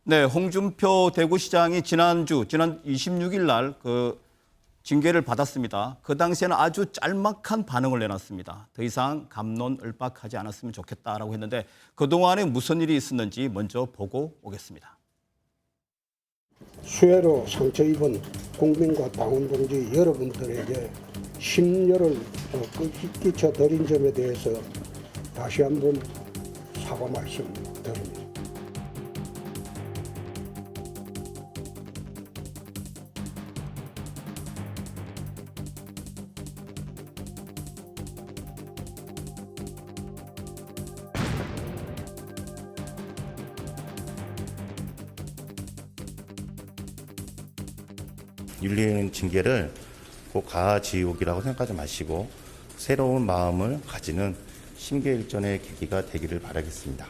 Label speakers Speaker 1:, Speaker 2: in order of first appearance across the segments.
Speaker 1: 네, 홍준표 대구시장이 지난 26일 날 징계를 받았습니다. 그 당시에는 아주 짤막한 반응을 내놨습니다. 더 이상 갑론을박하지 않았으면 좋겠다라고 했는데 그동안에 무슨 일이 있었는지 먼저 보고 오겠습니다.
Speaker 2: 수해로 상처 입은 국민과 당원 동지 여러분들에게 심려를 끼쳐 드린 점에 대해서 다시 한번 사과 말씀드립니다.
Speaker 3: 윤리위원 징계를 꼭 가지옥이라고 생각하지 마시고 새로운 마음을 가지는 심계일전의 계기가 되기를 바라겠습니다.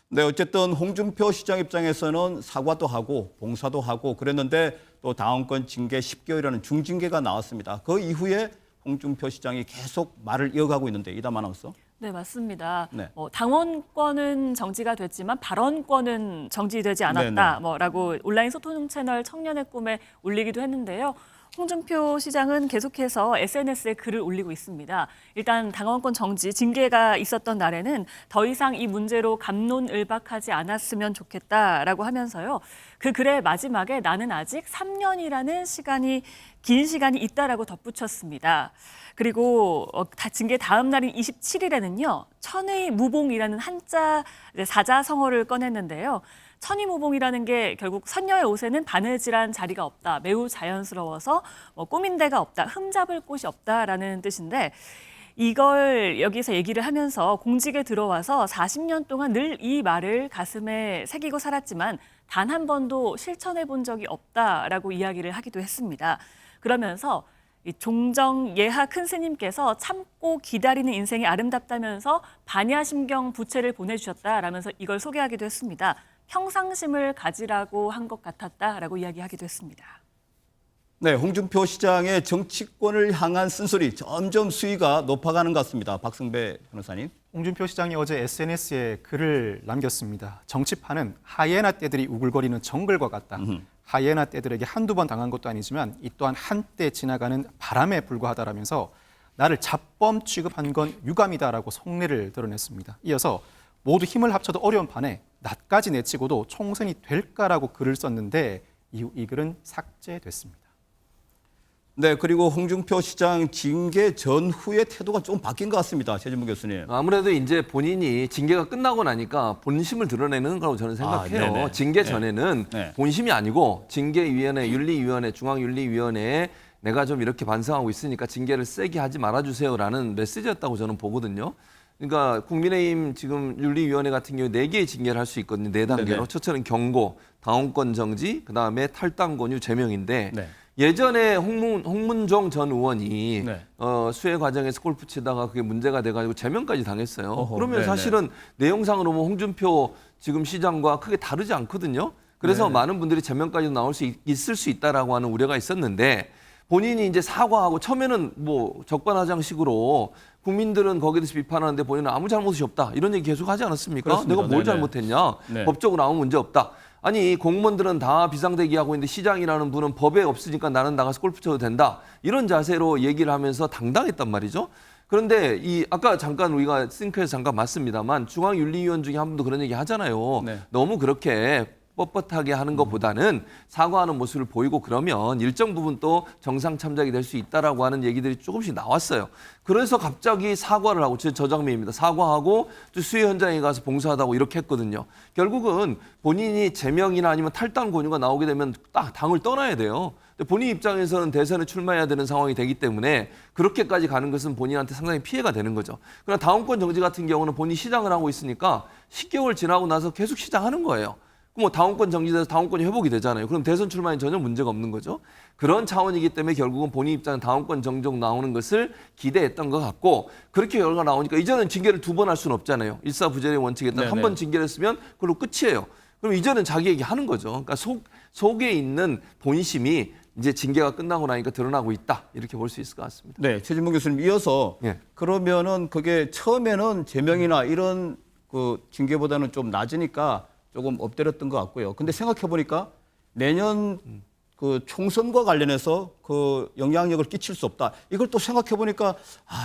Speaker 1: 네, 어쨌든 홍준표 시장 입장에서는 사과도 하고 봉사도 하고 그랬는데 또 다음권 징계 10개월이라는 중징계가 나왔습니다. 그 이후에 홍준표 시장이 계속 말을 이어가고 있는데 이담 아나운서.
Speaker 4: 네, 맞습니다.
Speaker 1: 네.
Speaker 4: 당원권은 정지가 됐지만 발언권은 정지되지 않았다라고 온라인 소통 채널 청년의 꿈에 올리기도 했는데요. 홍준표 시장은 계속해서 SNS에 글을 올리고 있습니다. 일단 당원권 정지, 징계가 있었던 날에는 더 이상 이 문제로 갑론을박하지 않았으면 좋겠다라고 하면서요. 그 글의 마지막에 나는 아직 3년이라는 긴 시간이 있다라고 덧붙였습니다. 그리고 징계 다음 날인 27일에는요. 천의무봉이라는 한자 사자성어를 꺼냈는데요. 천의무봉이라는 게 결국 선녀의 옷에는 바느질한 자리가 없다. 매우 자연스러워서 꾸민 데가 없다. 흠잡을 곳이 없다라는 뜻인데 이걸 여기서 얘기를 하면서 공직에 들어와서 40년 동안 늘 이 말을 가슴에 새기고 살았지만 단 한 번도 실천해 본 적이 없다라고 이야기를 하기도 했습니다. 그러면서 종정예하 큰 스님께서 참고 기다리는 인생이 아름답다면서 반야심경 부채를 보내주셨다라면서 이걸 소개하기도 했습니다. 평상심을 가지라고 한 것 같았다라고 이야기하기도 했습니다.
Speaker 1: 네, 홍준표 시장의 정치권을 향한 쓴소리 점점 수위가 높아가는 것 같습니다. 박승배 변호사님.
Speaker 5: 홍준표 시장이 어제 SNS에 글을 남겼습니다. 정치판은 하이에나 떼들이 우글거리는 정글과 같다. 하이에나 떼들에게 한두 번 당한 것도 아니지만 이 또한 한때 지나가는 바람에 불과하다라면서 나를 잡범 취급한 건 유감이다라고 속내를 드러냈습니다. 이어서 모두 힘을 합쳐도 어려운 판에 낫까지 내치고도 총선이 될까라고 글을 썼는데 이후 이 글은 삭제됐습니다.
Speaker 1: 네, 그리고 홍준표 시장 징계 전후의 태도가 좀 바뀐 것 같습니다. 최진무 교수님.
Speaker 6: 아무래도 이제 본인이 징계가 끝나고 나니까 본심을 드러내는 거라고 저는 생각해요.
Speaker 1: 네네.
Speaker 6: 징계 전에는
Speaker 1: 네.
Speaker 6: 본심이 아니고 징계위원회, 윤리위원회, 중앙윤리위원회에 내가 좀 이렇게 반성하고 있으니까 징계를 세게 하지 말아주세요라는 메시지였다고 저는 보거든요. 그러니까 국민의힘 지금 윤리위원회 같은 경우에 4개의 징계를 할 수 있거든요. 4단계로.
Speaker 1: 네네.
Speaker 6: 첫째는 경고, 당원권 정지, 그다음에 탈당 권유 제명인데
Speaker 1: 네.
Speaker 6: 예전에 홍문종 전 의원이
Speaker 1: 네.
Speaker 6: 수해 과정에서 골프 치다가 그게 문제가 돼가지고 제명까지 당했어요.
Speaker 1: 어허,
Speaker 6: 그러면
Speaker 1: 네네.
Speaker 6: 사실은 내용상으로 보면 홍준표 지금 시장과 크게 다르지 않거든요. 그래서
Speaker 1: 네.
Speaker 6: 많은 분들이 제명까지 나올 수 있을 수 있다라고 하는 우려가 있었는데 본인이 이제 사과하고 처음에는 뭐 적반하장식으로 국민들은 거기에 대해서 비판하는데 본인은 아무 잘못이 없다 이런 얘기 계속 하지 않았습니까?
Speaker 1: 그렇습니다.
Speaker 6: 내가 뭘
Speaker 1: 네네.
Speaker 6: 잘못했냐?
Speaker 1: 네.
Speaker 6: 법적으로 아무 문제 없다. 아니 공무원들은 다 비상대기하고 있는데 시장이라는 분은 법에 없으니까 나는 나가서 골프 쳐도 된다. 이런 자세로 얘기를 하면서 당당했단 말이죠. 그런데 아까 잠깐 우리가 싱크에서 잠깐 봤습니다만 중앙윤리위원 중에 한 분도 그런 얘기 하잖아요.
Speaker 1: 네.
Speaker 6: 너무 그렇게 뻣뻣하게 하는 것보다는 사과하는 모습을 보이고 그러면 일정 부분 또 정상 참작이 될 수 있다라고 하는 얘기들이 조금씩 나왔어요. 그래서 갑자기 사과를 하고 저장미입니다. 사과하고 또 수해 현장에 가서 봉사하다고 이렇게 했거든요. 결국은 본인이 제명이나 아니면 탈당 권유가 나오게 되면 딱 당을 떠나야 돼요. 근데 본인 입장에서는 대선에 출마해야 되는 상황이 되기 때문에 그렇게까지 가는 것은 본인한테 상당히 피해가 되는 거죠. 그러나 당원권 정지 같은 경우는 본인이 시장을 하고 있으니까 10개월 지나고 나서 계속 시장하는 거예요. 뭐 당원권 정지돼서 당원권이 회복이 되잖아요. 그럼 대선 출마에 전혀 문제가 없는 거죠. 그런 차원이기 때문에 결국은 본인 입장은 당원권 정정 나오는 것을 기대했던 것 같고 그렇게 결과가 나오니까 이제는 징계를 2번 할 수는 없잖아요. 일사부재의 원칙에 따라 한 번 징계를 했으면 그걸로 끝이에요. 그럼 이제는 자기 얘기 하는 거죠. 그러니까 속에 있는 본심이 이제 징계가 끝나고 나니까 드러나고 있다. 이렇게 볼 수 있을 것 같습니다.
Speaker 1: 네, 최진무 교수님 이어서
Speaker 6: 예.
Speaker 1: 그러면은 그게 처음에는 제명이나 이런 그 징계보다는 좀 낮으니까 조금 엎드렸던 것 같고요. 근데 생각해 보니까 내년 그 총선과 관련해서 그 영향력을 끼칠 수 없다. 이걸 또 생각해 보니까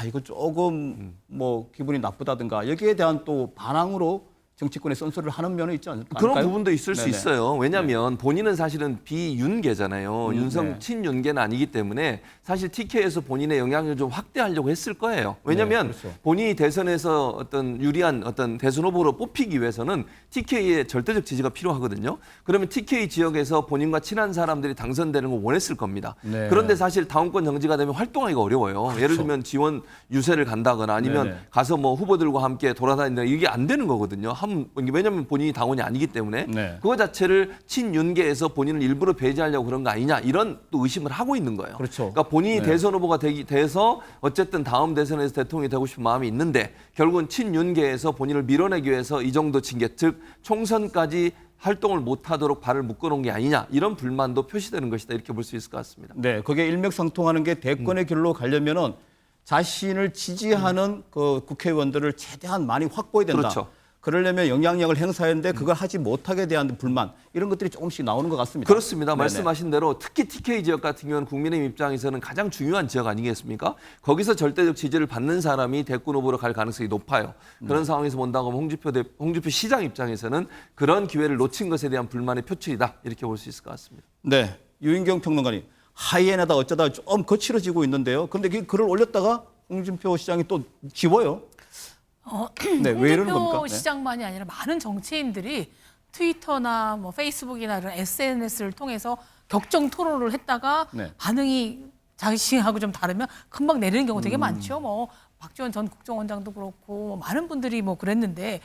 Speaker 1: 이거 조금 뭐 기분이 나쁘다든가 여기에 대한 또 반항으로 정치권의 쓴소리를 하는 면은 있지 않을까요?
Speaker 6: 그런 부분도 있을 수
Speaker 1: 네네.
Speaker 6: 있어요. 왜냐하면 본인은 사실은 비윤계잖아요.
Speaker 1: 네.
Speaker 6: 친윤계는 아니기 때문에 사실 TK에서 본인의 영향력을 좀 확대하려고 했을 거예요. 왜냐하면
Speaker 1: 네, 그렇죠.
Speaker 6: 본인이 대선에서 어떤 유리한 어떤 대선 후보로 뽑히기 위해서는 TK의 절대적 지지가 필요하거든요. 그러면 TK 지역에서 본인과 친한 사람들이 당선되는 걸 원했을 겁니다.
Speaker 1: 네.
Speaker 6: 그런데 사실 다운권 정지가 되면 활동하기가 어려워요. 예를 들면 지원 유세를 간다거나 아니면
Speaker 1: 네네.
Speaker 6: 가서 뭐 후보들과 함께 돌아다닌다 이게 안 되는 거거든요. 왜냐하면 본인이 당원이 아니기 때문에
Speaker 1: 네.
Speaker 6: 그거 자체를 친윤계에서 본인을 일부러 배제하려고 그런 거 아니냐 이런 또 의심을 하고 있는 거예요.
Speaker 1: 그렇죠.
Speaker 6: 그러니까 본인이
Speaker 1: 네.
Speaker 6: 대선 후보가 돼서 어쨌든 다음 대선에서 대통령이 되고 싶은 마음이 있는데 결국은 친윤계에서 본인을 밀어내기 위해서 이 정도 징계 즉 총선까지 활동을 못하도록 발을 묶어놓은 게 아니냐 이런 불만도 표시되는 것이다 이렇게 볼 수 있을 것 같습니다.
Speaker 1: 네, 그게 일맥상통하는 게 대권의 길로 가려면은 자신을 지지하는 그 국회의원들을 최대한 많이 확보해야 된다.
Speaker 6: 그렇죠.
Speaker 1: 그러려면 영향력을 행사해야 하는데 그걸 하지 못하게 대한 불만 이런 것들이 조금씩 나오는 것 같습니다.
Speaker 6: 그렇습니다.
Speaker 1: 네네.
Speaker 6: 말씀하신 대로 특히 TK 지역 같은 경우는 국민의힘 입장에서는 가장 중요한 지역 아니겠습니까? 거기서 절대적 지지를 받는 사람이 대권 후보로 갈 가능성이 높아요. 그런 상황에서 본다고 하면 홍준표 시장 입장에서는 그런 기회를 놓친 것에 대한 불만의 표출이다 이렇게 볼 수 있을 것 같습니다.
Speaker 1: 네, 유인경 평론가님 하이에나다 어쩌다 좀 거칠어지고 있는데요. 그런데 그 글을 올렸다가 홍준표 시장이 또 지워요. 네, 왜 이러는 겁니까?
Speaker 7: 홍준표
Speaker 1: 네.
Speaker 7: 시장만이 아니라 많은 정치인들이 트위터나 뭐 페이스북이나 이런 SNS를 통해서 격정 토론을 했다가
Speaker 1: 네.
Speaker 7: 반응이 자신하고 좀 다르면 금방 내리는 경우
Speaker 1: 음.
Speaker 7: 되게 많죠. 뭐 박지원 전 국정원장도 그렇고 뭐 많은 분들이 뭐 그랬는데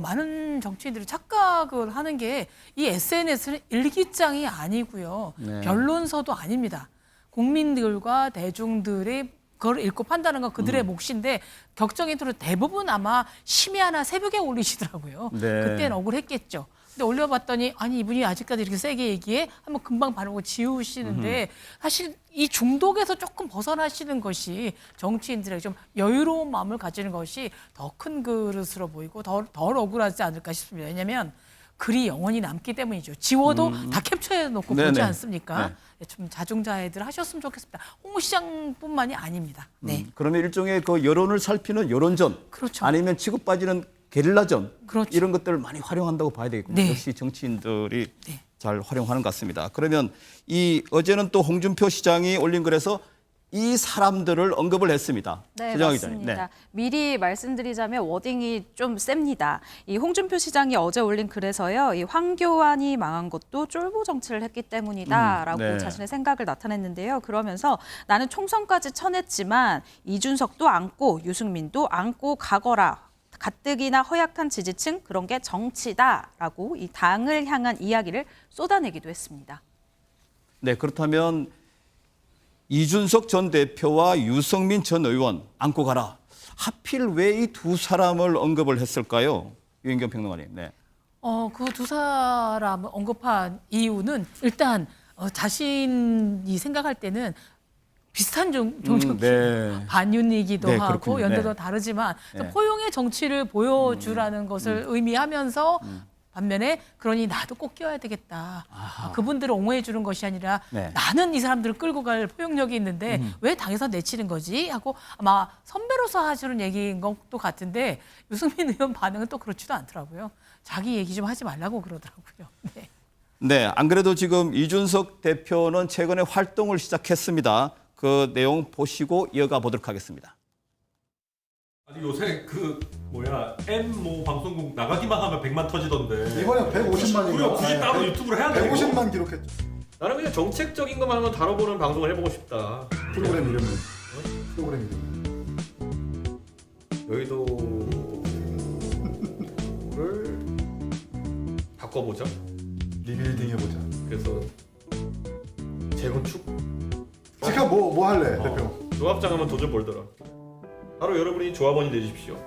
Speaker 7: 많은 정치인들이 착각을 하는 게 이 SNS는 일기장이 아니고요.
Speaker 1: 네.
Speaker 7: 변론서도 아닙니다. 국민들과 대중들의 그걸 읽고 판단하는 건 그들의 몫인데 격정의 토론 대부분 아마 심야나 새벽에 올리시더라고요.
Speaker 1: 네.
Speaker 7: 그때는 억울했겠죠. 근데 올려봤더니 아니 이분이 아직까지 이렇게 세게 얘기해? 하면 금방 바르고 지우시는데 사실 이 중독에서 조금 벗어나시는 것이 정치인들에게 좀 여유로운 마음을 가지는 것이 더 큰 그릇으로 보이고 덜 억울하지 않을까 싶습니다. 왜냐하면 글이 영원히 남기 때문이죠. 지워도 다 캡처해놓고
Speaker 1: 네네.
Speaker 7: 보지 않습니까?
Speaker 1: 네.
Speaker 7: 좀 자중자애들 하셨으면 좋겠습니다. 홍 시장뿐만이 아닙니다. 네.
Speaker 1: 그러면 일종의 그 여론을 살피는 여론전,
Speaker 7: 그렇죠.
Speaker 1: 아니면 치고 빠지는 게릴라전
Speaker 7: 그렇죠.
Speaker 1: 이런 것들을 많이 활용한다고 봐야 되겠군요.
Speaker 7: 네.
Speaker 1: 역시 정치인들이
Speaker 7: 네.
Speaker 1: 잘 활용하는 것 같습니다. 그러면 이 어제는 또 홍준표 시장이 올린 글에서 이 사람들을 언급을 했습니다.
Speaker 8: 네,
Speaker 1: 최정화 기자님.
Speaker 8: 맞습니다. 미리 말씀드리자면 워딩이 좀 셉니다. 이 홍준표 시장이 어제 올린 글에서요, 이 황교안이 망한 것도 쫄보 정치를 했기 때문이다라고
Speaker 1: 네.
Speaker 8: 자신의 생각을 나타냈는데요. 그러면서 나는 총선까지 쳐냈지만 이준석도 안고 유승민도 안고 가거라. 가뜩이나 허약한 지지층 그런 게 정치다라고 이 당을 향한 이야기를 쏟아내기도 했습니다.
Speaker 1: 네, 그렇다면 이준석 전 대표와 유승민 전 의원 안고 가라. 하필 왜 이 두 사람을 언급을 했을까요? 유인경 평론가님. 네.
Speaker 7: 그 두 사람을 언급한 이유는 일단 자신이 생각할 때는 비슷한 종족
Speaker 1: 네.
Speaker 7: 반윤이기도
Speaker 1: 네,
Speaker 7: 하고
Speaker 1: 그렇군요.
Speaker 7: 연대도
Speaker 1: 네.
Speaker 7: 다르지만
Speaker 1: 네.
Speaker 7: 포용의 정치를 보여주라는 것을 의미하면서 반면에 그러니 나도 꼭 껴야 되겠다. 그분들을 옹호해 주는 것이 아니라
Speaker 1: 네.
Speaker 7: 나는 이 사람들을 끌고 갈 포용력이 있는데 왜 당에서 내치는 거지? 하고 아마 선배로서 하시는 얘기인 것도 같은데 유승민 의원 반응은 또 그렇지도 않더라고요. 자기 얘기 좀 하지 말라고 그러더라고요. 네.
Speaker 1: 네, 안 그래도 지금 이준석 대표는 최근에 활동을 시작했습니다. 그 내용 보시고 이어가 보도록 하겠습니다.
Speaker 9: 아니 요새 M 방송국 나가기만 하면 100만 터지던데.
Speaker 10: 이번에 150만인가?
Speaker 9: 굳이 따로 유튜브를 해야 돼.
Speaker 10: 150만 기록했죠.
Speaker 9: 나는 그냥 정책적인 것만 한번 다뤄보는 방송을 해보고 싶다.
Speaker 10: 프로그램 이름은? 프로그램 이름.
Speaker 9: 여의도를 바꿔보자.
Speaker 10: 리빌딩 해보자.
Speaker 9: 그래서 재건축?
Speaker 10: 지금 뭐 할래, 대표?
Speaker 9: 조합장 하면 돈좀 벌더라. 바로 여러분이 조합원이 되십시오.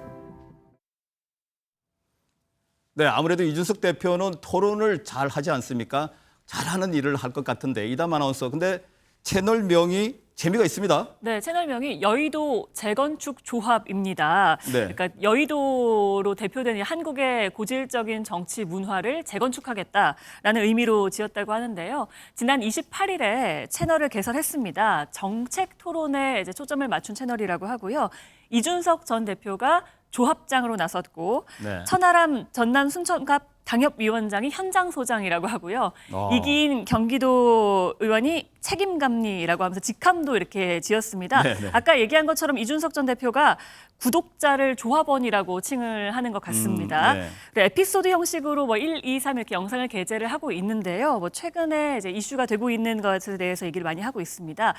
Speaker 1: 네, 아무래도 이준석 대표는 토론을 잘 하지 않습니까? 잘하는 일을 할 것 같은데 이담 아나운서. 근데 채널명이 재미가 있습니다.
Speaker 4: 네, 채널명이 여의도 재건축 조합입니다.
Speaker 1: 네.
Speaker 4: 그러니까 여의도로 대표되는 한국의 고질적인 정치 문화를 재건축하겠다라는 의미로 지었다고 하는데요. 지난 28일에 채널을 개설했습니다. 정책 토론에 이제 초점을 맞춘 채널이라고 하고요. 이준석 전 대표가 조합장으로 나섰고
Speaker 1: 네.
Speaker 4: 천하람 전남 순천갑 당협위원장이 현장 소장이라고 하고요. 이기인 경기도 의원이 책임감리라고 하면서 직함도 이렇게 지었습니다.
Speaker 1: 네네.
Speaker 4: 아까 얘기한 것처럼 이준석 전 대표가 구독자를 조합원이라고 칭을 하는 것 같습니다.
Speaker 1: 네.
Speaker 4: 그리고 에피소드 형식으로 뭐 1, 2, 3 이렇게 영상을 게재를 하고 있는데요. 뭐 최근에 이제 이슈가 되고 있는 것에 대해서 얘기를 많이 하고 있습니다.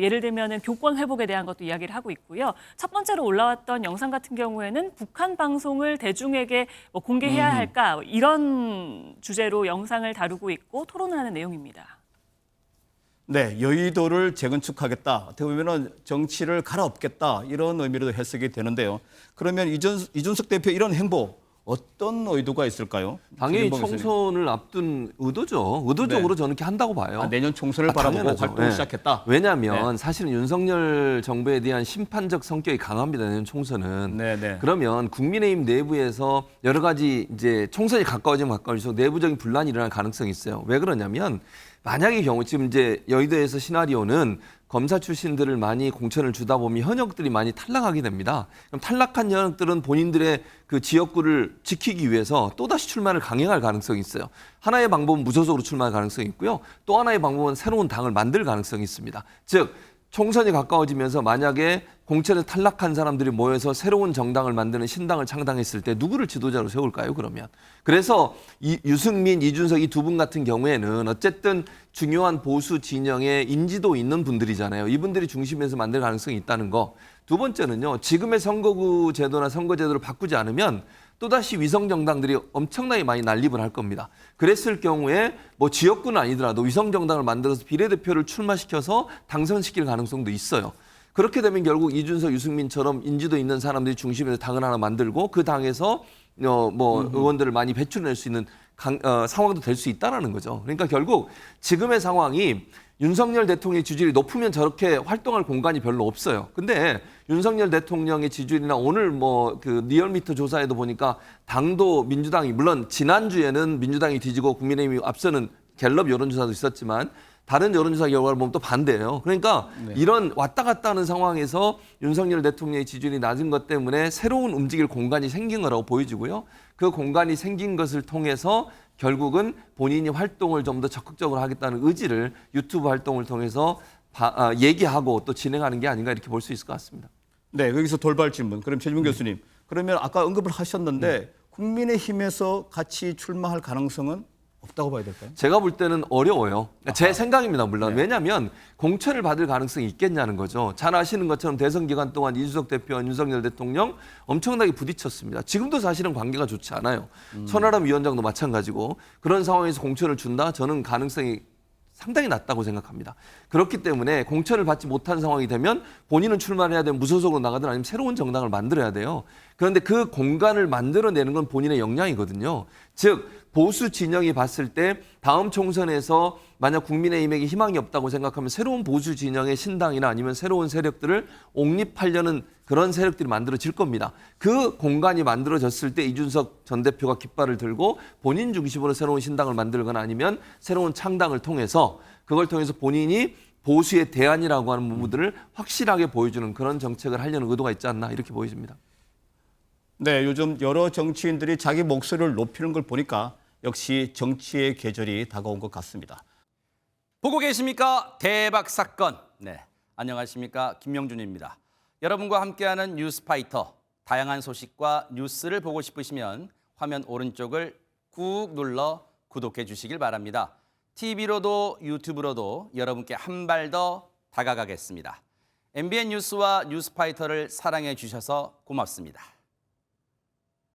Speaker 4: 예를 들면은 교권 회복에 대한 것도 이야기를 하고 있고요. 첫 번째로 올라왔던 영상 같은 경우에는 북한 방송을 대중에게 뭐 공개해야 할까 이런 주제로 영상을 다루고 있고 토론을 하는 내용입니다.
Speaker 1: 네, 여의도를 재건축하겠다. 어떻게 보면은 정치를 갈아엎겠다. 이런 의미로도 해석이 되는데요. 그러면 이준석 대표 이런 행보 어떤 의도가 있을까요?
Speaker 6: 당연히
Speaker 1: 김병기 교수님.
Speaker 6: 총선을 앞둔 의도죠. 의도적으로
Speaker 1: 네.
Speaker 6: 저는 이렇게 한다고 봐요.
Speaker 1: 내년 총선을 바라보고
Speaker 6: 당연하죠.
Speaker 1: 활동을
Speaker 6: 네.
Speaker 1: 시작했다.
Speaker 6: 왜냐하면 사실은 윤석열 정부에 대한 심판적 성격이 강합니다. 내년 총선은.
Speaker 1: 네.
Speaker 6: 그러면 국민의힘 내부에서 여러 가지 이제 총선이 가까워지면 가까워질수록 내부적인 분란이 일어날 가능성이 있어요. 왜 그러냐면 만약의 경우 지금 이제 여의도에서 시나리오는 검사 출신들을 많이 공천을 주다 보면 현역들이 많이 탈락하게 됩니다. 그럼 탈락한 현역들은 본인들의 그 지역구를 지키기 위해서 또다시 출마를 강행할 가능성이 있어요. 하나의 방법은 무소속으로 출마할 가능성이 있고요. 또 하나의 방법은 새로운 당을 만들 가능성이 있습니다. 즉 총선이 가까워지면서 만약에 공천에 탈락한 사람들이 모여서 새로운 정당을 만드는 신당을 창당했을 때 누구를 지도자로 세울까요, 그러면? 그래서 유승민, 이준석 이 두 분 같은 경우에는 어쨌든 중요한 보수 진영의 인지도 있는 분들이잖아요. 이분들이 중심에서 만들 가능성이 있다는 거. 두 번째는요, 지금의 선거구 제도나 선거제도를 바꾸지 않으면 또다시 위성 정당들이 엄청나게 많이 난립을 할 겁니다. 그랬을 경우에 뭐 지역구는 아니더라도 위성 정당을 만들어서 비례대표를 출마시켜서 당선시킬 가능성도 있어요. 그렇게 되면 결국 이준석, 유승민처럼 인지도 있는 사람들이 중심에서 당을 하나 만들고 그 당에서 의원들을 많이 배출해낼 수 있는 상황도 될 수 있다라는 거죠. 그러니까 결국 지금의 상황이 윤석열 대통령의 지지율이 높으면 저렇게 활동할 공간이 별로 없어요. 근데 윤석열 대통령의 지지율이나 오늘 그 리얼미터 조사에도 보니까 당도 민주당이 물론 지난주에는 민주당이 뒤지고 국민의힘이 앞서는 갤럽 여론조사도 있었지만 다른 여론조사 결과를 보면 또 반대예요. 그러니까 이런 왔다 갔다 하는 상황에서 윤석열 대통령의 지지율이 낮은 것 때문에 새로운 움직일 공간이 생긴 거라고 보여지고요. 그 공간이 생긴 것을 통해서 결국은 본인이 활동을 좀 더 적극적으로 하겠다는 의지를 유튜브 활동을 통해서 얘기하고 또 진행하는 게 아닌가 이렇게 볼 수 있을 것 같습니다.
Speaker 1: 네, 여기서 돌발 질문. 그럼 최진봉 교수님. 그러면 아까 언급을 하셨는데 국민의힘에서 같이 출마할 가능성은 없다고 봐야 될까요?
Speaker 6: 제가 볼 때는 어려워요. 제 생각입니다, 물론. 왜냐하면 공천을 받을 가능성이 있겠냐는 거죠. 잘 아시는 것처럼 대선 기간 동안 이준석 대표와 윤석열 대통령 엄청나게 부딪혔습니다. 지금도 사실은 관계가 좋지 않아요. 천하람 위원장도 마찬가지고 그런 상황에서 공천을 준다? 저는 가능성이 상당히 낮다고 생각합니다. 그렇기 때문에 공천을 받지 못한 상황이 되면 본인은 출마를 해야 되면 무소속으로 나가든 아니면 새로운 정당을 만들어야 돼요. 그런데 그 공간을 만들어내는 건 본인의 역량이거든요. 즉 보수 진영이 봤을 때 다음 총선에서 만약 국민의힘에게 희망이 없다고 생각하면 새로운 보수 진영의 신당이나 아니면 새로운 세력들을 옹립하려는 그런 세력들이 만들어질 겁니다. 그 공간이 만들어졌을 때 이준석 전 대표가 깃발을 들고 본인 중심으로 새로운 신당을 만들거나 아니면 새로운 창당을 통해서 그걸 통해서 본인이 보수의 대안이라고 하는 부분들을 확실하게 보여주는 그런 정책을 하려는 의도가 있지 않나 이렇게 보여집니다.
Speaker 1: 네, 요즘 여러 정치인들이 자기 목소리를 높이는 걸 보니까 역시 정치의 계절이 다가온 것 같습니다.
Speaker 11: 보고 계십니까? 대박 사건. 네, 안녕하십니까? 김명준입니다. 여러분과 함께하는 뉴스파이터. 다양한 소식과 뉴스를 보고 싶으시면 화면 오른쪽을 꾹 눌러 구독해 주시길 바랍니다. TV로도 유튜브로도 여러분께 한 발 더 다가가겠습니다. MBN 뉴스와 뉴스파이터를 사랑해 주셔서 고맙습니다.